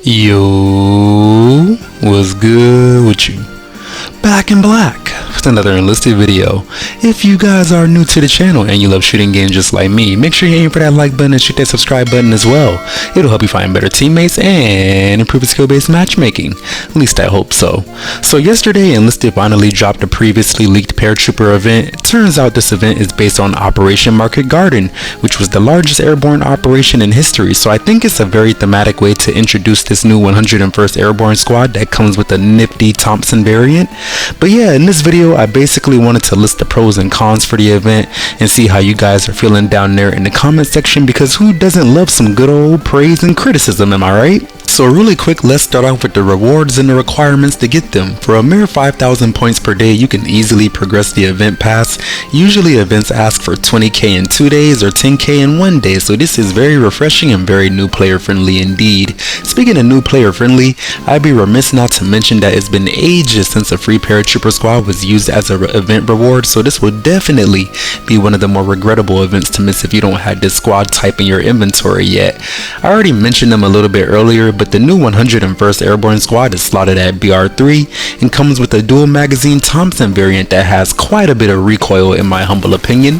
Yo, what's good with you? Back in black with another enlisted video. If you guys are new to the channel and you love shooting games just like me, make sure you aim for that like button and shoot that subscribe button as well. It'll help you find better teammates and improve skill-based matchmaking. At least I hope so. So yesterday, Enlisted finally dropped a previously leaked paratrooper event. It turns out this event is based on Operation Market Garden, which was the largest airborne operation in history. So I think it's a very thematic way to introduce this new 101st Airborne Squad that comes with a nifty Thompson variant. But yeah, in this video I basically wanted to list the pros and cons for the event and see how you guys are feeling down there in the comment section, because who doesn't love some good old praise and criticism, am I right? So really quick, let's start off with the rewards and the requirements to get them. For a mere 5,000 points per day, you can easily progress the event pass. Usually events ask for 20k in 2 days or 10k in 1 day, so this is very refreshing and very new player friendly indeed. Speaking of new player friendly, I'd be remiss not to mention that it's been ages since a free paratrooper squad was used as an event reward, so this will definitely be one of the more regrettable events to miss if you don't have this squad type in your inventory yet. I already mentioned them a little bit earlier, but the new 101st Airborne Squad is slotted at BR3 and comes with a dual magazine Thompson variant that has quite a bit of recoil in my humble opinion.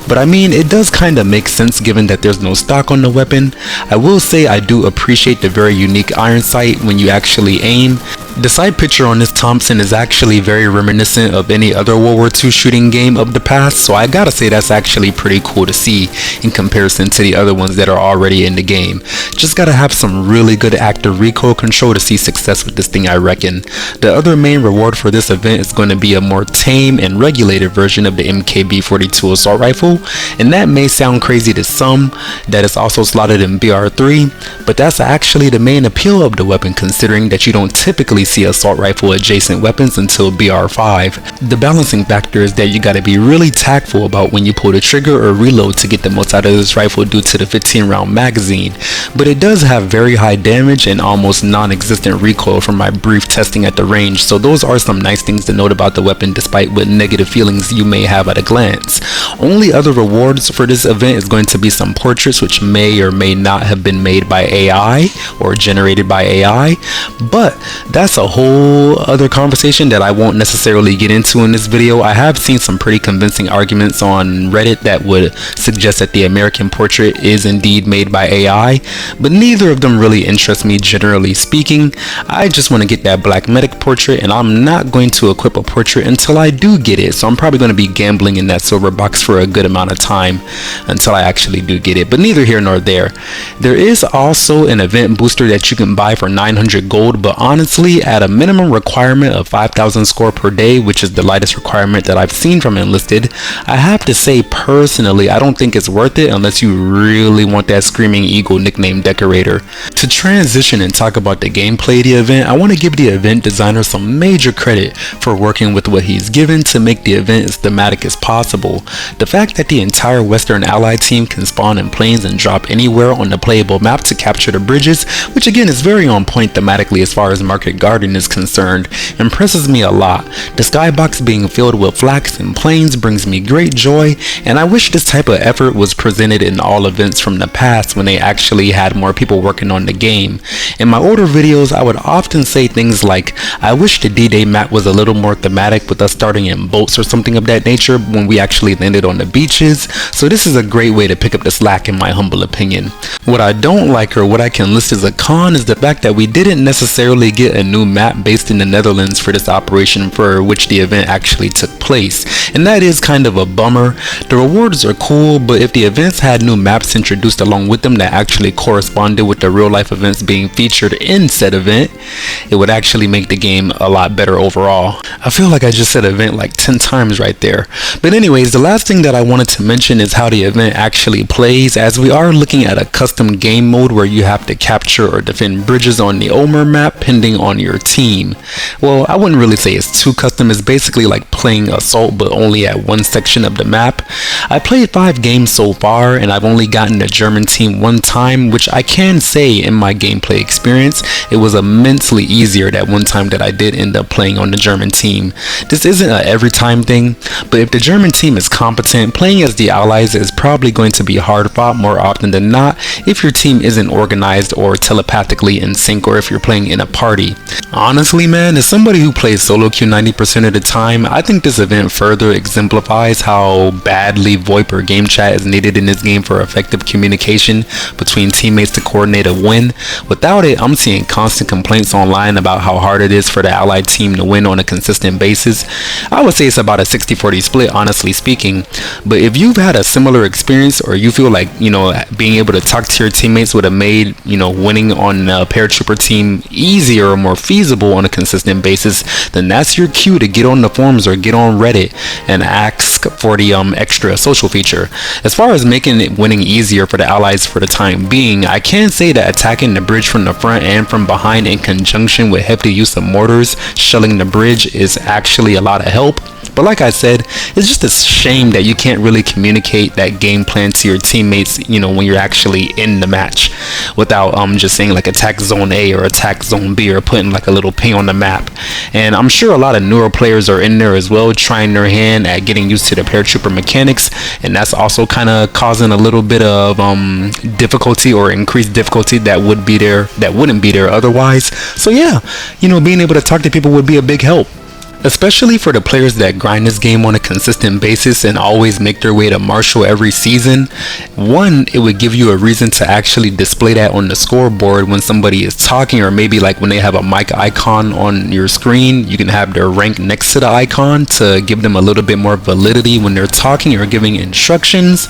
But I mean, it does kinda make sense given that there's no stock on the weapon. I will say I do appreciate the very unique iron sight when you actually aim. The side picture on this Thompson is actually very reminiscent of any other World War II shooting game of the past, so I gotta say that's actually pretty cool to see in comparison to the other ones that are already in the game. Just gotta have some really good active recoil control to see success with this thing, I reckon. The other main reward for this event is going to be a more tame and regulated version of the MKB-42 assault rifle, and that may sound crazy to some that it's also slotted in BR3, but that's actually the main appeal of the weapon, considering that you don't typically see assault rifle adjacent weapons until BR5. The balancing factor is that you gotta be really tactful about when you pull the trigger or reload to get the most out of this rifle due to the 15 round magazine, but it does have very high damage and almost non-existent recoil from my brief testing at the range, so those are some nice things to note about the weapon despite what negative feelings you may have at a glance. Only other rewards for this event is going to be some portraits which may or may not have been made by AI or generated by AI, but that's a whole other conversation that I won't necessarily get into in this video. I have seen some pretty convincing arguments on Reddit that would suggest that the American portrait is indeed made by AI, but neither of them really interest me generally speaking. I just want to get that black medic portrait, and I'm not going to equip a portrait until I do get it, so I'm probably going to be gambling in that silver box for a good amount of time until I actually do get it, but neither here nor there. There is also an event booster that you can buy for 900 gold, but honestly, at a minimum requirement of 5,000 score per day, which is the lightest requirement that I've seen from Enlisted, I have to say personally I don't think it's worth it unless you really want that Screaming Eagle nickname decorator. To transition and talk about the gameplay of the event, I want to give the event designer some major credit for working with what he's given to make the event as thematic as possible. The fact that the entire Western Allied team can spawn in planes and drop anywhere on the playable map to capture the bridges, which again is very on point thematically as far as Market Garden is concerned, impresses me a lot. The skybox being filled with flags and planes brings me great joy, and I wish this type of effort was presented in all events from the past when they actually had more people working on the game. In my older videos I would often say things like, I wish the D-Day map was a little more thematic with us starting in boats or something of that nature when we actually landed on the beaches, so this is a great way to pick up the slack in my humble opinion. What I don't like, or what I can list as a con, is the fact that we didn't necessarily get a new map based in the Netherlands for this operation for which the event actually took place, and that is kind of a bummer. The rewards are cool, but if the events had new maps introduced along with them that actually corresponded with the real life events being featured in said event, it would actually make the game a lot better overall. I feel like I just said event like 10 times right there. But anyways, the last thing that I wanted to mention is how the event actually plays, as we are looking at a custom game mode where you have to capture or defend bridges on the Omer map pending on your your team. Well, I wouldn't really say it's too custom. It's basically like playing Assault but only at one section of the map. I played 5 games so far and I've only gotten a German team one time, which I can say in my gameplay experience it was immensely easier that one time that I did end up playing on the German team. This isn't a every time thing, but if the German team is competent, playing as the Allies is probably going to be hard fought more often than not if your team isn't organized or telepathically in sync, or if you're playing in a party. Honestly man, as somebody who plays solo queue 90% of the time, I think this event further exemplifies how badly VoIP or game chat is needed in this game for effective communication between teammates to coordinate a win. Without it, I'm seeing constant complaints online about how hard it is for the Allied team to win on a consistent basis. I would say it's about a 60-40 split, honestly speaking, but if you've had a similar experience, or you feel like, being able to talk to your teammates would have made, winning on a paratrooper team easier or more feasible on a consistent basis, then that's your cue to get on the forums or get on Reddit and ask for the extra social feature. As far as making it winning easier for the Allies for the time being, I can say that attacking the bridge from the front and from behind in conjunction with hefty use of mortars shelling the bridge is actually a lot of help. But like I said, it's just a shame that you can't really communicate that game plan to your teammates, when you're actually in the match, without just saying like attack zone A or attack zone B, or putting like a little ping on the map. And I'm sure a lot of newer players are in there as well, trying their hand at getting used to the paratrooper mechanics, and that's also kind of causing a little bit of difficulty, or increased difficulty that wouldn't be there otherwise. So yeah, being able to talk to people would be a big help, especially for the players that grind this game on a consistent basis and always make their way to Marshall every season. One, it would give you a reason to actually display that on the scoreboard when somebody is talking, or maybe like when they have a mic icon on your screen, you can have their rank next to the icon to give them a little bit more validity when they're talking or giving instructions.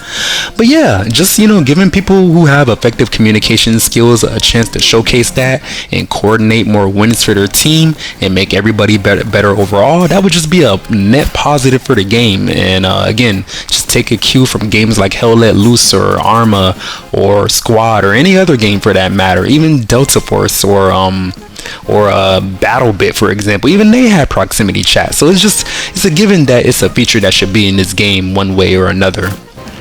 But yeah, just giving people who have effective communication skills a chance to showcase that and coordinate more wins for their team and make everybody better overall. That would just be a net positive for the game. And again, just take a cue from games like Hell Let Loose or Arma or Squad, or any other game for that matter, even Delta Force or Battle Bit, for example. Even they have proximity chat. So it's a given that it's a feature that should be in this game one way or another.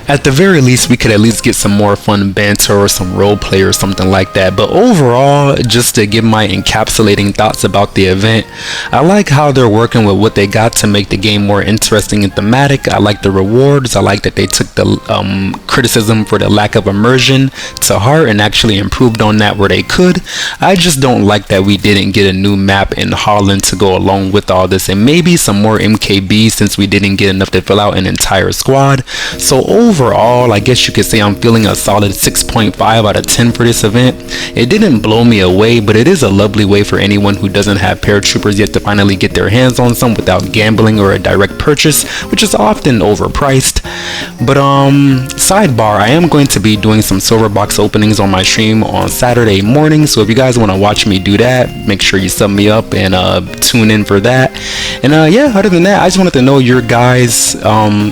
At the very least, we could at least get some more fun banter or some roleplay or something like that. But overall, just to give my encapsulating thoughts about the event, I like how they're working with what they got to make the game more interesting and thematic. I like the rewards. I like that they took the criticism for the lack of immersion to heart and actually improved on that where they could. I just don't like that we didn't get a new map in Holland to go along with all this, and maybe some more MKB, since we didn't get enough to fill out an entire squad. So overall, I guess you could say I'm feeling a solid 6.5 out of 10 for this event. It didn't blow me away, but it is a lovely way for anyone who doesn't have paratroopers yet to finally get their hands on some without gambling or a direct purchase, which is often overpriced. But sidebar, I am going to be doing some silver box openings on my stream on Saturday morning, so if you guys want to watch me do that, make sure you sub me up and tune in for that. And yeah, other than that, I just wanted to know your guys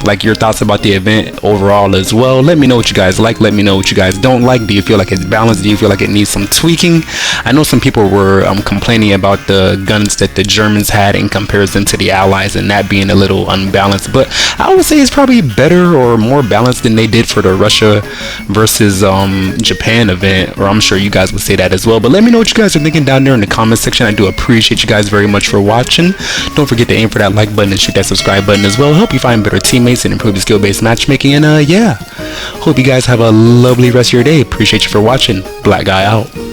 like your thoughts about the event overall as well. Let me know what you guys like. Let me know what you guys don't like. Do you feel like it's balanced? Do you feel like it needs some tweaking? I know some people were complaining about the guns that the Germans had in comparison to the Allies, and that being a little unbalanced, but I would say it's probably better or more balanced than they did for the Russia versus Japan event, or I'm sure you guys would say that as well. But let me know what you guys are thinking down there in the comment section. I do appreciate you guys very much for watching. Don't forget to aim for that like button and shoot that subscribe button as well. Help you find better teammates and improve your skill-based matchmaking. And yeah, hope you guys have a lovely rest of your day. Appreciate you for watching. Black Guy out.